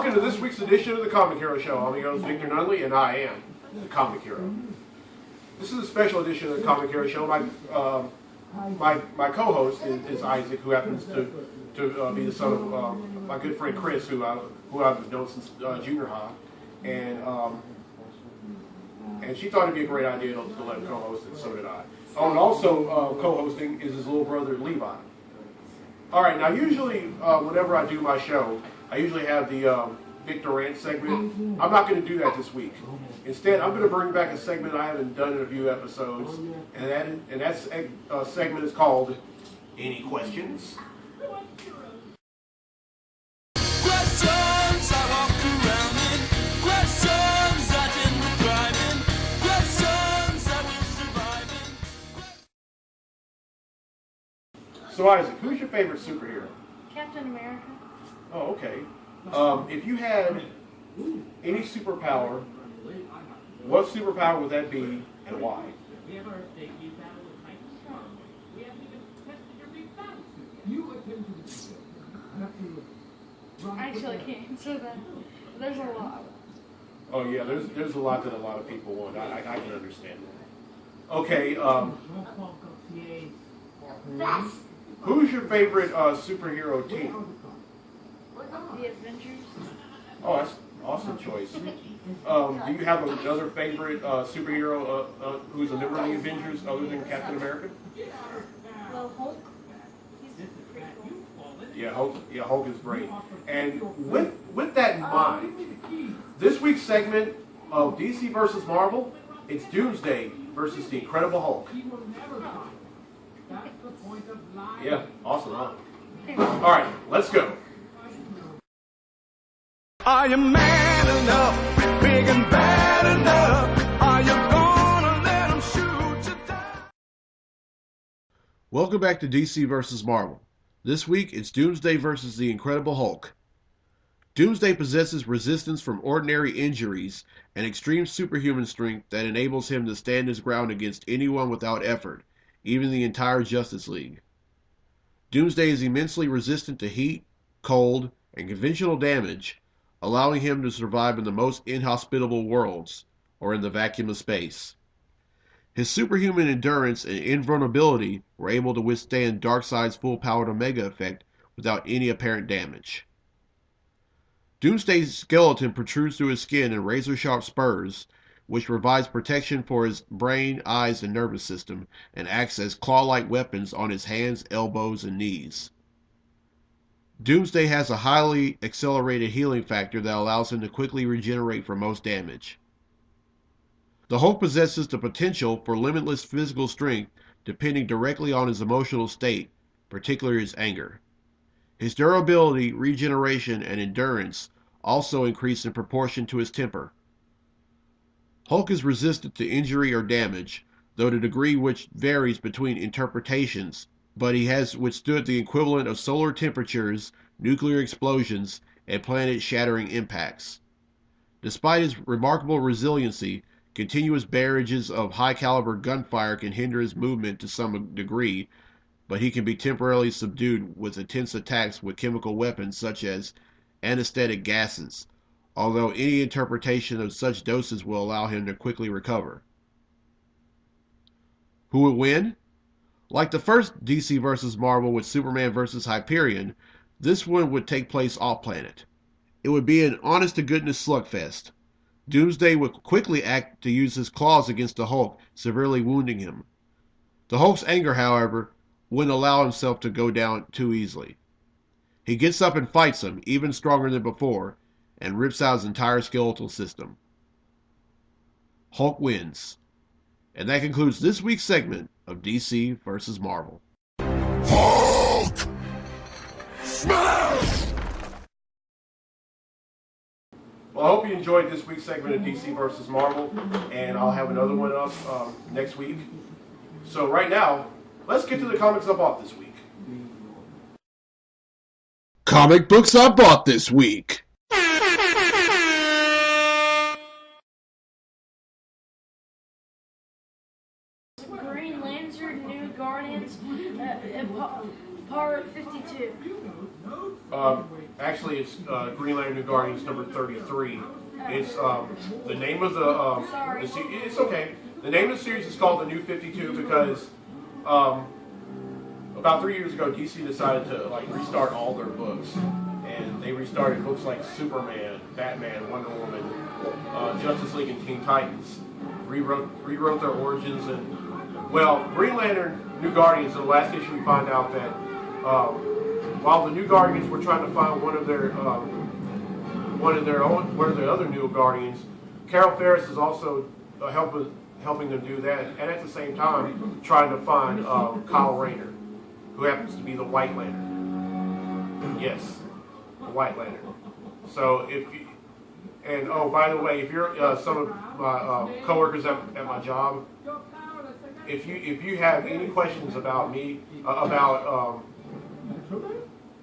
welcome to this week's edition of the Comic Hero Show. I'm your host, Victor Nunley, and I am the Comic Hero. This is a special edition of the Comic Hero Show. My co-host is Isaac, who happens to be the son of my good friend Chris, who I've known since junior high, and she thought it'd be a great idea to let him co-host, and so did I. Oh, and also co-hosting is his little brother Levi. All right, now usually whenever I do my show, I usually have the Victor Rant segment. I'm not going to do that this week. Instead, I'm going to bring back a segment I haven't done in a few episodes, and that segment is called Any Questions? Questions I walk around in, questions I didn't thrive in, questions I will survive in. So Isaac, who's your favorite superhero? Captain America. Oh, okay. If you had any superpower, what superpower would that be and why? Actually, I can't answer that. There's a lot. Oh yeah, there's a lot that a lot of people want. I can understand that. Okay, who's your favorite superhero team? The Avengers. Oh, that's an awesome choice. Do you have another favorite superhero who's a member of the Avengers other than Captain America? Well, Hulk. He's pretty cool. Yeah, Hulk is great. And with that in mind, this week's segment of DC versus Marvel, it's Doomsday versus the Incredible Hulk. Yeah, awesome, huh? All right, let's go. Are you man enough, big and bad enough? Are you gonna let them shoot you down? Welcome back to DC vs. Marvel. This week, it's Doomsday versus the Incredible Hulk. Doomsday possesses resistance from ordinary injuries and extreme superhuman strength that enables him to stand his ground against anyone without effort, even the entire Justice League. Doomsday is immensely resistant to heat, cold, and conventional damage, allowing him to survive in the most inhospitable worlds, or in the vacuum of space. His superhuman endurance and invulnerability were able to withstand Darkseid's full-powered Omega effect without any apparent damage. Doomsday's skeleton protrudes through his skin in razor-sharp spurs, which provides protection for his brain, eyes, and nervous system, and acts as claw-like weapons on his hands, elbows, and knees. Doomsday has a highly accelerated healing factor that allows him to quickly regenerate from most damage. The Hulk possesses the potential for limitless physical strength depending directly on his emotional state, particularly his anger. His durability, regeneration, and endurance also increase in proportion to his temper. Hulk is resistant to injury or damage, though the degree which varies between interpretations, but he has withstood the equivalent of solar temperatures, nuclear explosions, and planet-shattering impacts. Despite his remarkable resiliency, continuous barrages of high-caliber gunfire can hinder his movement to some degree, but he can be temporarily subdued with intense attacks with chemical weapons such as anesthetic gases, although any interpretation of such doses will allow him to quickly recover. Who would win? Like the first DC vs. Marvel with Superman vs. Hyperion, this one would take place off-planet. It would be an honest-to-goodness slugfest. Doomsday would quickly act to use his claws against the Hulk, severely wounding him. The Hulk's anger, however, wouldn't allow himself to go down too easily. He gets up and fights him, even stronger than before, and rips out his entire skeletal system. Hulk wins. And that concludes this week's segment of DC vs. Marvel. Hulk! Smash! Well, I hope you enjoyed this week's segment of DC vs. Marvel, and I'll have another one up next week. So right now, let's get to the comics I bought this week. Comic books I bought this week. Green Lantern, New Guardians, Part 52. Actually, it's Green Lantern New Guardians number 33. It's the name of it's okay. The name of the series is called The New 52 because about 3 years ago, DC decided to like restart all their books, and they restarted books like Superman, Batman, Wonder Woman, Justice League, and Teen Titans. Rewrote their origins, and well, Green Lantern New Guardians. In the last issue, we find out that while the New Guardians were trying to find one of their other New Guardians, Carol Ferris is also helping them do that, and at the same time trying to find Kyle Rayner, who happens to be the White Lantern. Yes, the White Lantern. So oh, by the way, if you're some of my coworkers at my job, if you have any questions about me about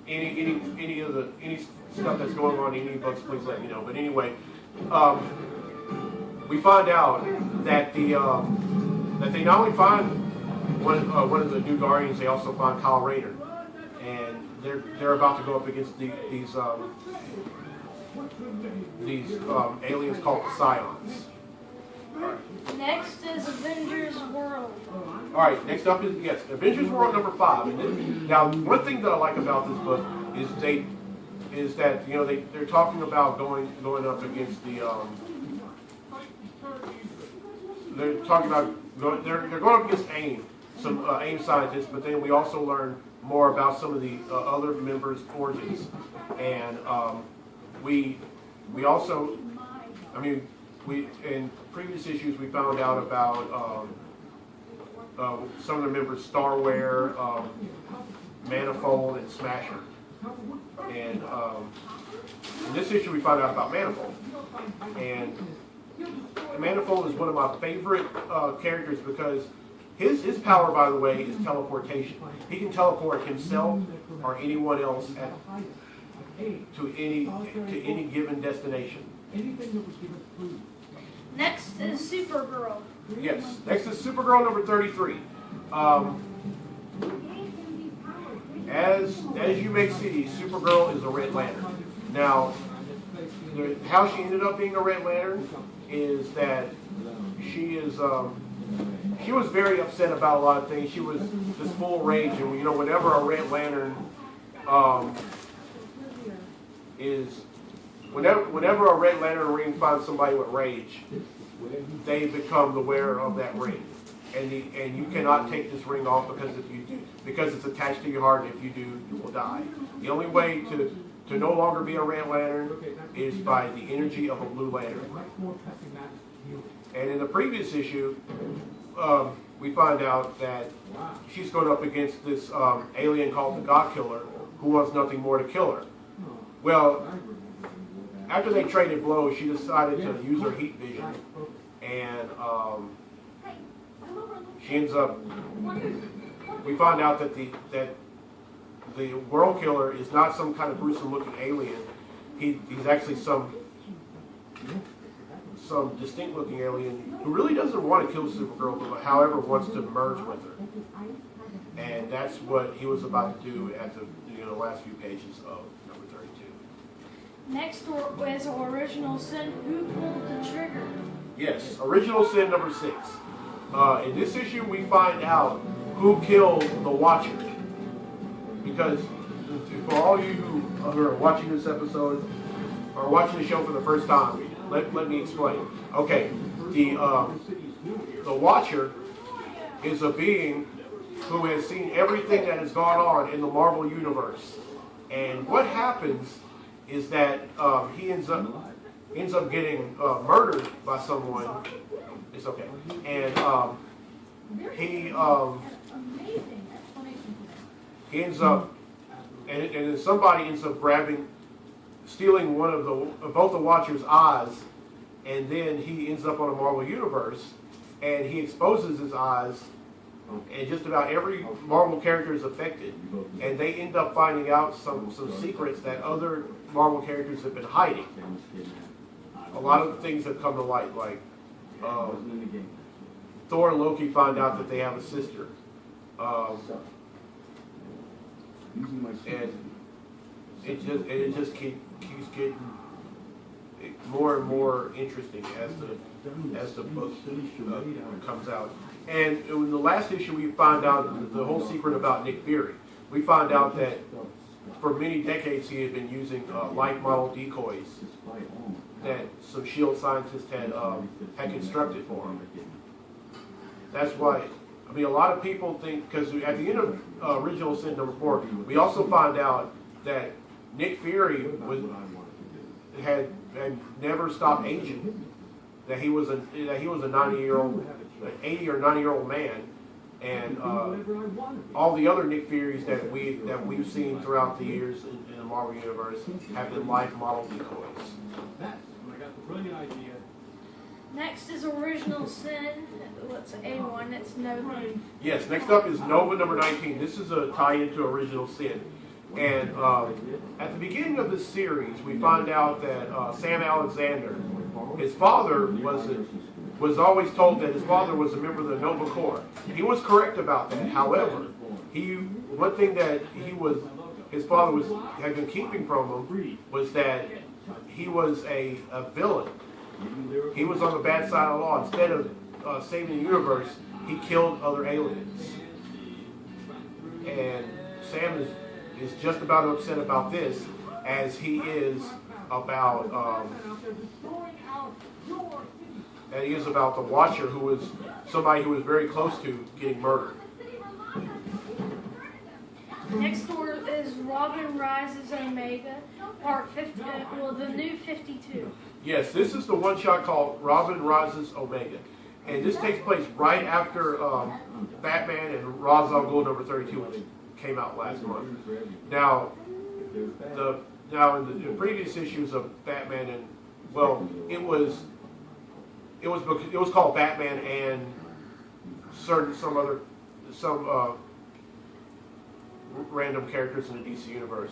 any stuff that's going on in any books, please let me know. But anyway, we find out that that they not only find one of the New Guardians, they also find Kyle Rayner, and they're about to go up against these aliens called the Scions. Next is Avengers World. All right, next up is Avengers World number 5. And now, one thing that I like about this book is that they're talking about going up against the they're talking about they're going up against AIM, some AIM scientists, but then we also learn more about some of the other members' origins, and we also, in previous issues we found out about some of the members, Starware, Manifold, and Smasher, and in this issue we found out about Manifold, and Manifold is one of my favorite characters because his power, by the way, is teleportation. He can teleport himself or anyone else to any given destination. Next is Supergirl. Yes. Next is Supergirl number 33. As you may see, Supergirl is a Red Lantern. Now, how she ended up being a Red Lantern is that she was very upset about a lot of things. She was this full rage, and whenever a Red Lantern whenever a Red Lantern ring finds somebody with rage, they become the wearer of that ring, and you cannot take this ring off because it's attached to your heart, and if you do, you will die. The only way to no longer be a Red Lantern is by the energy of a Blue Lantern. And in the previous issue, we find out that she's going up against this alien called the God Killer, who wants nothing more to kill her. Well, after they traded blows, she decided to use her heat vision, and she ends up. We find out that the World Killer is not some kind of gruesome-looking alien. He's actually some distinct-looking alien who really doesn't want to kill Supergirl, but however wants to merge with her. And that's what he was about to do at the last few pages of number 32. Next is Original Sin. Who pulled the trigger? Yes, Original Sin number 6. In this issue, we find out who killed the Watcher. Because for all you who are watching this episode or watching the show for the first time, let me explain. Okay, the Watcher is a being who has seen everything that has gone on in the Marvel Universe. And what happens is that he ends up getting murdered by someone. It's okay. And he ends up, and then somebody ends up stealing one of both the Watcher's eyes, and then he ends up on a Marvel Universe, and he exposes his eyes, and just about every Marvel character is affected, and they end up finding out some secrets that other Marvel characters have been hiding. A lot of things have come to light, like Thor and Loki find out that they have a sister, and it just keeps getting more and more interesting as the book comes out. And in the last issue, we find out the whole secret about Nick Fury. We find out that for many decades he had been using life model decoys that some SHIELD scientists had constructed for him. That's why, I mean, a lot of people think, because at the end of Original Sin #4, we also find out that Nick Fury had never stopped aging. That he was a 90-year-old, 80 or 90-year-old man, and all the other Nick Furies that we've seen throughout the years in the Marvel Universe have been life model decoys. Next is Original Sin. What's A1? It's Nova. Yes, next up is Nova #19. This is a tie-in to Original Sin. And at the beginning of this series, we find out that Sam Alexander, his father was always told that his father was a member of the Nova Corps. He was correct about that. However, one thing that his father had been keeping from him was that he was a villain. He was on the bad side of the law. Instead of saving the universe, he killed other aliens. And Sam is just about upset about this as he is about the Watcher, who was somebody who was very close to getting murdered. Next door is Robin Rises Omega, part 50. Well, the new 52. Yes, this is the one-shot called Robin Rises Omega. And this takes place right after Batman and Ra's al Ghul #32, which came out last month. Now, in the previous issues of Batman and, well, it was called Batman and some random characters in the DC universe.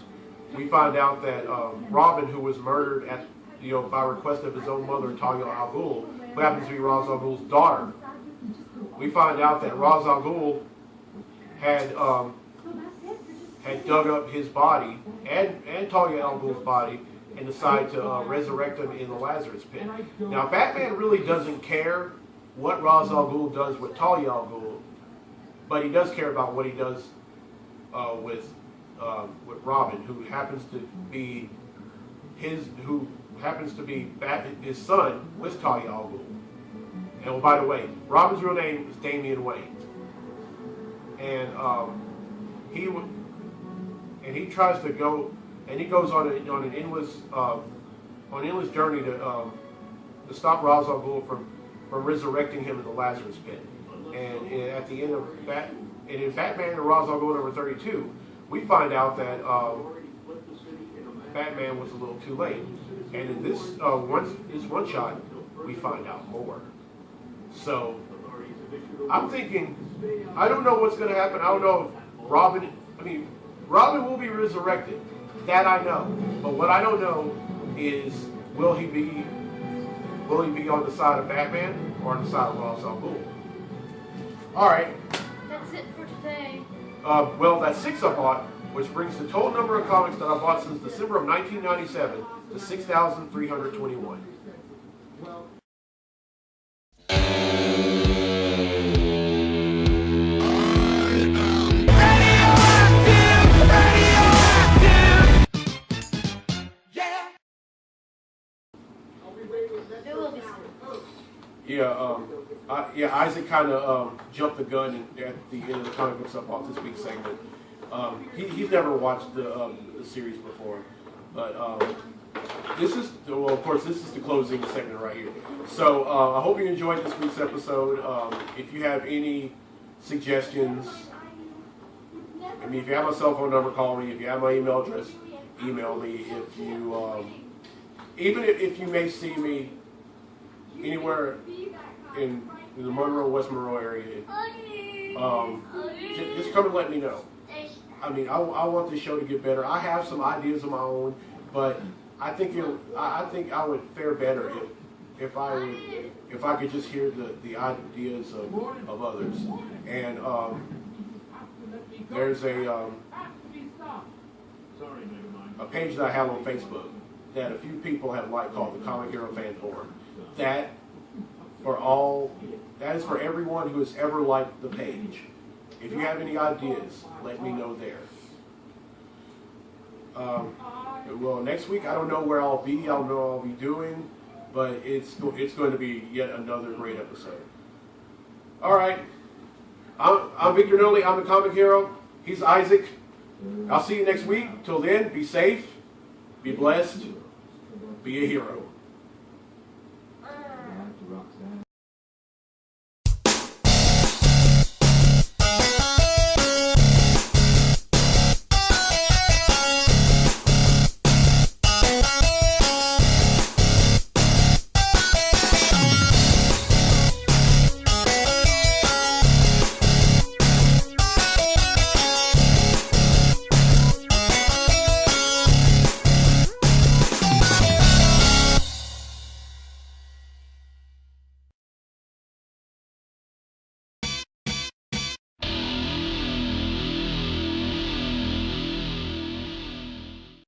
We find out that Robin, who was murdered by request of his own mother, Talia al Ghul, who happens to be Ra's al Ghul's daughter. We find out that Ra's al Ghul had dug up his body and Talia al Ghul's body and decided to resurrect him in the Lazarus Pit. Now, Batman really doesn't care what Ra's al Ghul does with Talia al Ghul, but he does care about what he does with Robin, who happens to be his son with Talia al Ghul. And by the way, Robin's real name is Damian Wayne, and he tries to go, and he goes on an endless journey to stop Ra's al Ghul from resurrecting him in the Lazarus Pit. And at the end of in Batman and Ra's al Ghul #32, we find out that Batman was a little too late. And in this one shot, we find out more. So I'm thinking, I don't know what's going to happen. I don't know if Robin will be resurrected. That I know. But what I don't know is, will he be on the side of Batman or on the side of Ra's al Ghul? All right. That's it for today. Well, that's 6 I bought, which brings the total number of comics that I bought since December of 1997 to 6,321. It will be Yeah, Isaac kind of jumped the gun at the end of the comic books up off this week's segment. He's never watched the series before, but this is the closing segment right here. So I hope you enjoyed this week's episode. If you have any suggestions, if you have my cell phone number, call me. If you have my email address, email me. If you even if you may see me anywhere in the Monroe, West Monroe area, just come and let me know. I want this show to get better. I have some ideas of my own, but I think I would fare better if I could just hear the ideas of others. And a page that I have on Facebook that a few people have liked called the Comic Hero Fan Forum. That is for everyone who has ever liked the page. If you have any ideas, let me know there. Well, next week I don't know where I'll be. I don't know what I'll be doing, but it's going to be yet another great episode. All right, I'm Victor Nolly. I'm the Comic Hero. He's Isaac. I'll see you next week. Till then, be safe, be blessed, be a hero.